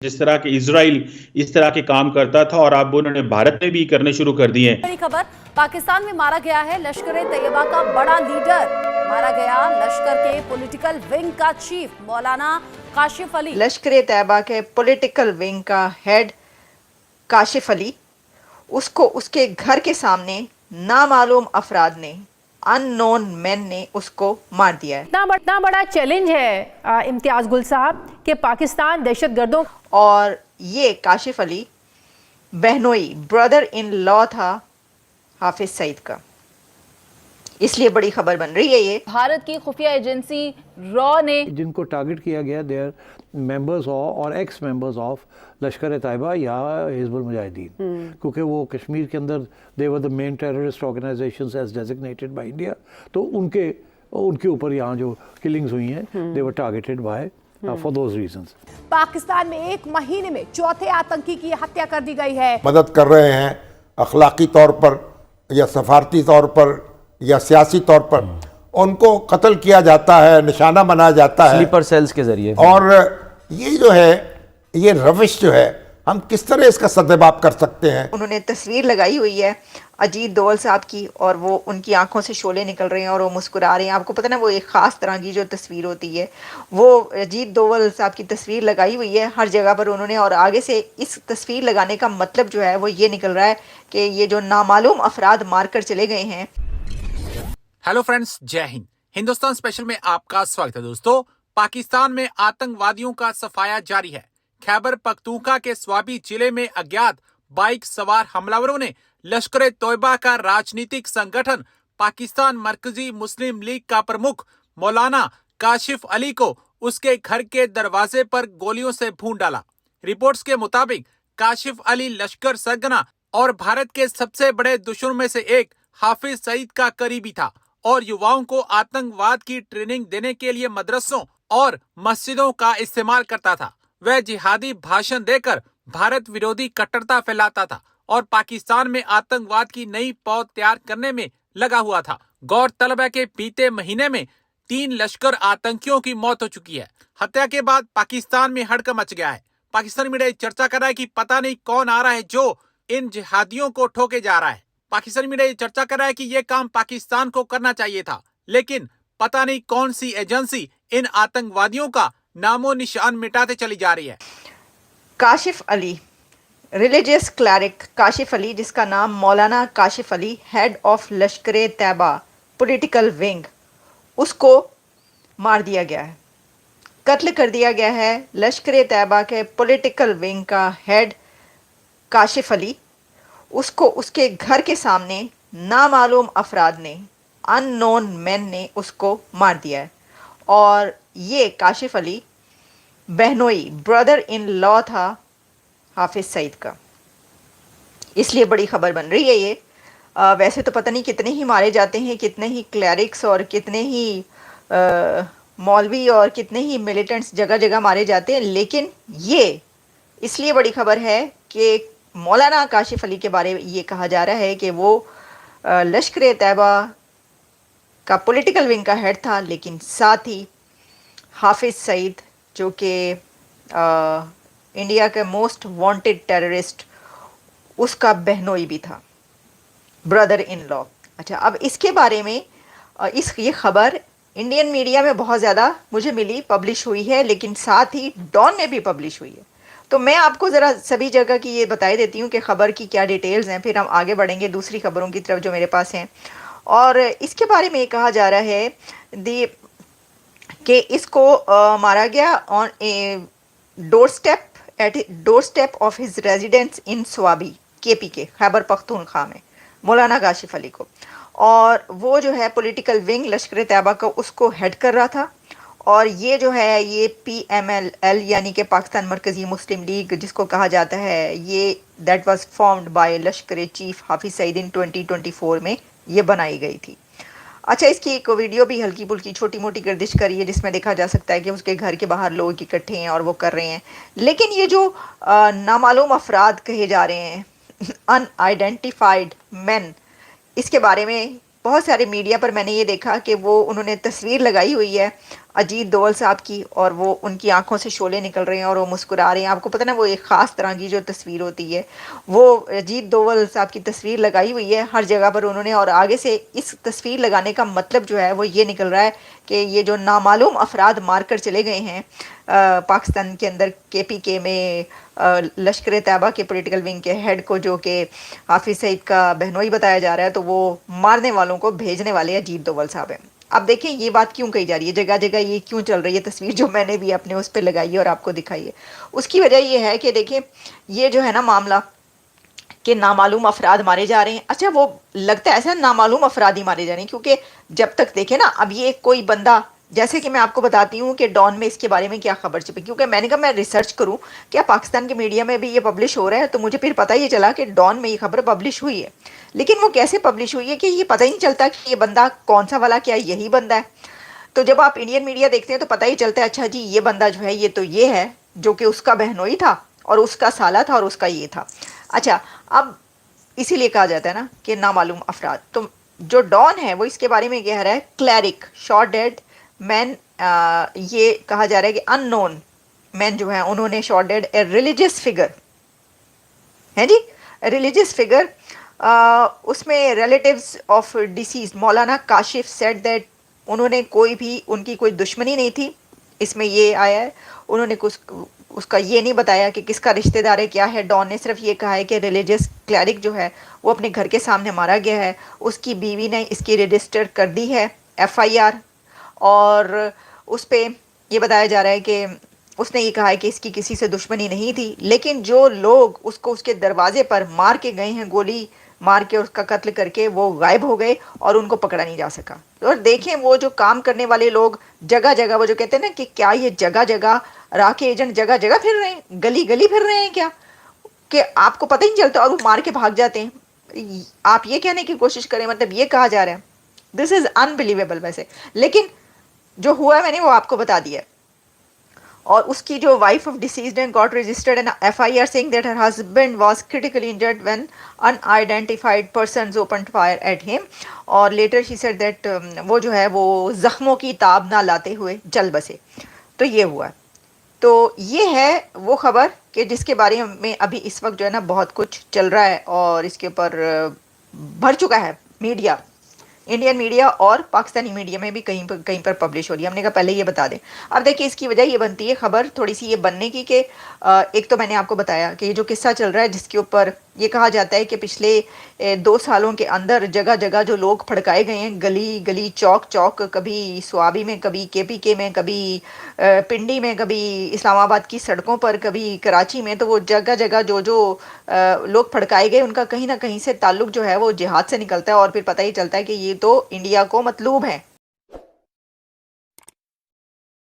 जिस तरह के इजराइल इस तरह के काम करता था और अब उन्होंने भारत में भी करने शुरू कर दिए हैं। बड़ी खबर, पाकिस्तान में मारा गया है लश्कर-ए-तैयबा का बड़ा लीडर। मारा गया लश्कर के पॉलिटिकल विंग का चीफ मौलाना काशिफ अली। लश्कर-ए-तैयबा के पॉलिटिकल विंग का हेड काशिफ अली, उसको उसके घर के सामने नामालूम अफराद ने, अननोन मैन ने उसको मार दिया है। इतना बड़ा चैलेंज है इम्तियाज गुल साहब कि पाकिस्तान दहशतगर्दों और ये काशिफ अली बहनोई ब्रदर इन लॉ था हाफिज सईद का, इसलिए बड़ी खबर बन रही है। ये भारत की खुफिया एजेंसी रॉ ने जिनको टारगेट किया गया दे आर मेंबर्स और एक्स मेंबर्स ऑफ लश्कर-ए-तैयबा या हिजबुल मुजाहिदीन, क्योंकि वो कश्मीर के अंदर they were the main terrorist organisations as designated by India, तो उनके ऊपर यहाँ जो किलिंग्स हुई हैं they were targeted by for those reasons. Pakistan में एक महीने में चौथे आतंकी की हत्या कर दी गई है। मदद कर रहे हैं अखलाकी तौर पर या सफारती तौर पर या सियासी तौर पर, उनको कत्ल किया जाता है, निशाना बनाया जाता है स्लीपर सेल्स के जरिए। और ये जो है, ये रविश जो है, हम किस तरह इसका सद्भाव कर सकते हैं। उन्होंने तस्वीर लगाई हुई है अजीत दोवल साहब की, और वो उनकी आंखों से शोले निकल रहे हैं और वो मुस्कुरा रहे हैं। आपको पता ना, वो एक ख़ास तरह की जो तस्वीर होती है, वो अजीत दोवल साहब की तस्वीर लगाई हुई है हर जगह पर उन्होंने, और आगे से इस तस्वीर लगाने का मतलब जो है वो ये निकल रहा है कि ये जो नामालूम अफराद मार कर चले गए हैं। हेलो फ्रेंड्स, जय हिंद। हिंदुस्तान स्पेशल में आपका स्वागत है। दोस्तों, पाकिस्तान में आतंकवादियों का सफाया जारी है। खैबर पख्तूनख्वा के स्वाबी जिले में अज्ञात बाइक सवार हमलावरों ने लश्कर-ए-तैयबा का राजनीतिक संगठन पाकिस्तान मरकजी मुस्लिम लीग का प्रमुख मौलाना काशिफ अली को उसके घर के दरवाजे पर गोलियों से भून डाला। रिपोर्ट्स के मुताबिक काशिफ अली लश्कर सरगना और भारत के सबसे बड़े दुश्मनों में से एक हाफिज सईद का करीबी था और युवाओं को आतंकवाद की ट्रेनिंग देने के लिए मदरसों और मस्जिदों का इस्तेमाल करता था। वह जिहादी भाषण देकर भारत विरोधी कट्टरता फैलाता था और पाकिस्तान में आतंकवाद की नई पौध तैयार करने में लगा हुआ था। गौरतलब है कि बीते महीने में 3 लश्कर आतंकियों की मौत हो चुकी है। हत्या के बाद पाकिस्तान में हड़कंप मच गया है। पाकिस्तानी मीडिया चर्चा कर रहा है कि पता नहीं कौन आ रहा है जो इन जिहादियों को ठोके जा रहा है। पाकिस्तानी मीडिया चर्चा कर रहा है कि यह काम पाकिस्तान को करना चाहिए था, लेकिन पता नहीं कौन सी एजेंसी इन आतंकवादियों का नामो निशान मिटाते चली जा रही है। काशिफ अली, रिलीजियस क्लैरिक काशिफ अली, जिसका नाम Maulana Kashif Ali, head of Lashkar-e-Taiba political wing, उसको मार दिया गया है, कत्ल कर दिया गया है। लश्कर-ए-तैयबा के पॉलिटिकल विंग का हेड काशिफ अली, उसको उसके घर के सामने नामालूम अफराद ने, अननोन मैन ने उसको मार दिया है। और ये काशिफ अली बहनोई ब्रदर इन लॉ था हाफिज सईद का, इसलिए बड़ी खबर बन रही है ये। वैसे तो पता नहीं कितने ही मारे जाते हैं, कितने ही क्लैरिक्स और कितने ही मौलवी और कितने ही मिलिटेंट्स जगह जगह मारे जाते हैं, लेकिन ये इसलिए बड़ी खबर है कि मौलाना काशिफ अली के बारे में ये कहा जा रहा है कि वो लश्कर-ए-तैयबा का पॉलिटिकल विंग का हेड था, लेकिन साथ ही हाफिज सईद, जो कि इंडिया के मोस्ट वांटेड टेररिस्ट, उसका बहनोई भी था, ब्रदर इन लॉ। अच्छा, अब इसके बारे में ये खबर इंडियन मीडिया में बहुत ज़्यादा मुझे मिली, पब्लिश हुई है, लेकिन साथ ही डॉन में भी पब्लिश हुई है। तो मैं आपको ज़रा सभी जगह की ये बता देती हूँ कि ख़बर की क्या डिटेल्स हैं, फिर हम आगे बढ़ेंगे दूसरी खबरों की तरफ जो मेरे पास हैं। और इसके बारे में कहा जा रहा है कि इसको मारा गया on a door step of his residence in Swabi KPK Khyber Pakhtunkhwa में, मौलाना काशिफ अली को। और वो जो है पॉलिटिकल विंग लश्कर-ए-तैयबा का, उसको हेड कर रहा था। और ये जो है, ये PMLL यानी कि पाकिस्तान मरकजी मुस्लिम लीग जिसको कहा जाता है, ये that was formed by Lashkar chief Hafiz Saeed इन 2024 में ये बनाई गई थी। अच्छा, इसकी एक वीडियो भी हल्की फुल्की छोटी मोटी गर्दिश करी है, जिसमें देखा जा सकता है कि उसके घर के बाहर लोग इकट्ठे हैं और वो कर रहे हैं। लेकिन ये जो नामालूम अफराद कहे जा रहे हैं, अनआइडेंटिफाइड मैन, इसके बारे में बहुत सारे मीडिया पर मैंने ये देखा कि वो उन्होंने तस्वीर लगाई हुई है اجیت دوول صاحب کی، اور وہ ان کی آنکھوں سے شعلے نکل رہے ہیں اور وہ مسکرا رہے ہیں. آپ کو پتہ نا وہ ایک خاص طرح کی جو تصویر ہوتی ہے وہ اجیت دوول صاحب کی تصویر لگائی ہوئی ہے ہر جگہ پر انہوں نے، اور آگے سے اس تصویر لگانے کا مطلب جو ہے وہ یہ نکل رہا ہے کہ یہ جو نامعلوم افراد مار کر چلے گئے ہیں پاکستان کے اندر کے پی کے میں لشکر طیبہ کے پولیٹیکل ونگ کے ہیڈ کو، جو کہ حافظ سعید کا بہنوئی بتایا جا رہا ہے، تو وہ مارنے والوں کو بھیجنے والے اجیت دوول صاحب ہیں. اب دیکھیں یہ بات کیوں کہی جا رہی ہے، جگہ جگہ یہ کیوں چل رہی ہے تصویر جو میں نے بھی اپنے اس پہ لگائی ہے اور آپ کو دکھائی ہے. اس کی وجہ یہ ہے کہ دیکھیں یہ جو ہے نا معاملہ کہ نامعلوم افراد مارے جا رہے ہیں. اچھا وہ لگتا ہے ایسا نامعلوم افراد ہی مارے جا رہے ہیں، کیونکہ جب تک دیکھیں نا اب یہ کوئی بندہ، جیسے کہ میں آپ کو بتاتی ہوں کہ ڈان میں اس کے بارے میں کیا خبر چھپی، کیونکہ میں نے کہا میں ریسرچ کروں کیا پاکستان کے میڈیا میں بھی یہ پبلش ہو رہا ہے، تو مجھے پھر پتہ یہ چلا کہ ڈان میں یہ خبر پبلش ہوئی ہے. لیکن وہ کیسے پبلش ہوئی ہے کہ یہ پتہ ہی نہیں چلتا کہ یہ بندہ کون سا والا، کیا یہی بندہ ہے. تو جب آپ انڈین میڈیا دیکھتے ہیں تو پتہ ہی چلتا ہے اچھا جی یہ بندہ جو ہے یہ تو یہ ہے جو کہ اس کا بہنوئی تھا اور اس کا سالہ تھا اور اس کا یہ تھا. اچھا اب اسی لیے کہا جاتا ہے نا کہ نامعلوم افراد. تو جو ڈان ہے وہ اس کے بارے میں کہہ رہا ہے کلیرک شارٹ ڈیڈ مین، یہ کہا جا رہا ہے کہ ان نون مین جو ہیں انہوں نے short did a religious figure ہے جی، ریلیجیس فگر. اس میں relatives of disease Maulana Kashif said that انہوں نے کوئی بھی ان کی کوئی دشمنی نہیں تھی. اس میں یہ آیا ہے انہوں نے اس کا یہ نہیں بتایا کہ کس کا رشتہ دار ہے کیا ہے. ڈان نے صرف یہ کہا ہے کہ ریلیجیس کلیرک جو ہے وہ اپنے گھر کے سامنے مارا گیا ہے، اس کی بیوی نے اس کی رجسٹر کر دی ہے FIR، اور اس پہ یہ بتایا جا رہا ہے کہ اس نے یہ کہا ہے کہ اس کی کسی سے دشمنی نہیں تھی، لیکن جو لوگ اس کو اس کے دروازے پر مار کے گئے ہیں، گولی مار کے اس کا قتل کر کے، وہ غائب ہو گئے اور ان کو پکڑا نہیں جا سکا. اور دیکھیں وہ جو کام کرنے والے لوگ جگہ جگہ، وہ جو کہتے ہیں نا کہ کیا یہ جگہ جگہ راہ کے ایجنٹ جگہ جگہ پھر رہے ہیں، گلی گلی پھر رہے ہیں کیا، کہ آپ کو پتہ ہی نہیں چلتا اور وہ مار کے بھاگ جاتے ہیں. آپ یہ کہنے کی کوشش کریں، مطلب یہ کہا جا رہا ہے دس از انبلیویبل. ویسے لیکن جو ہوا ہے میں نے وہ آپ کو بتا دیا. اور اس کی جو wife of deceased and got registered an FIR saying that her husband was critically injured when unidentified persons opened fire at him. اور later she said that وہ جو ہے وہ زخموں کی تاب نہ لاتے ہوئے چل بسے. تو یہ ہوا. تو یہ ہے وہ خبر کہ جس کے بارے میں ابھی اس وقت جو ہے نا بہت کچھ چل رہا ہے اور اس کے اوپر بھر چکا ہے میڈیا، انڈین میڈیا اور پاکستانی میڈیا میں بھی کہیں پر پبلش ہو رہی ہے. ہم نے کہا پہلے یہ بتا دیں. اب دیکھیں اس کی وجہ یہ بنتی ہے خبر تھوڑی سی یہ بننے کی کہ ایک تو میں نے آپ کو بتایا کہ یہ جو قصہ چل رہا ہے جس کے اوپر یہ کہا جاتا ہے کہ پچھلے 2 سالوں کے اندر جگہ جگہ جو لوگ پھڑکائے گئے ہیں، گلی گلی چوک چوک، کبھی سوابی میں، کبھی KPK میں، کبھی پنڈی میں، کبھی اسلام آباد کی سڑکوں پر، کبھی کراچی میں، تو وہ جگہ جگہ جو لوگ پھڑکائے گئے ان کا کہیں نہ کہیں سے تعلق جو ہے وہ جہاد سے نکلتا ہے، اور پھر پتہ ہی چلتا ہے کہ یہ تو انڈیا کو مطلوب ہے.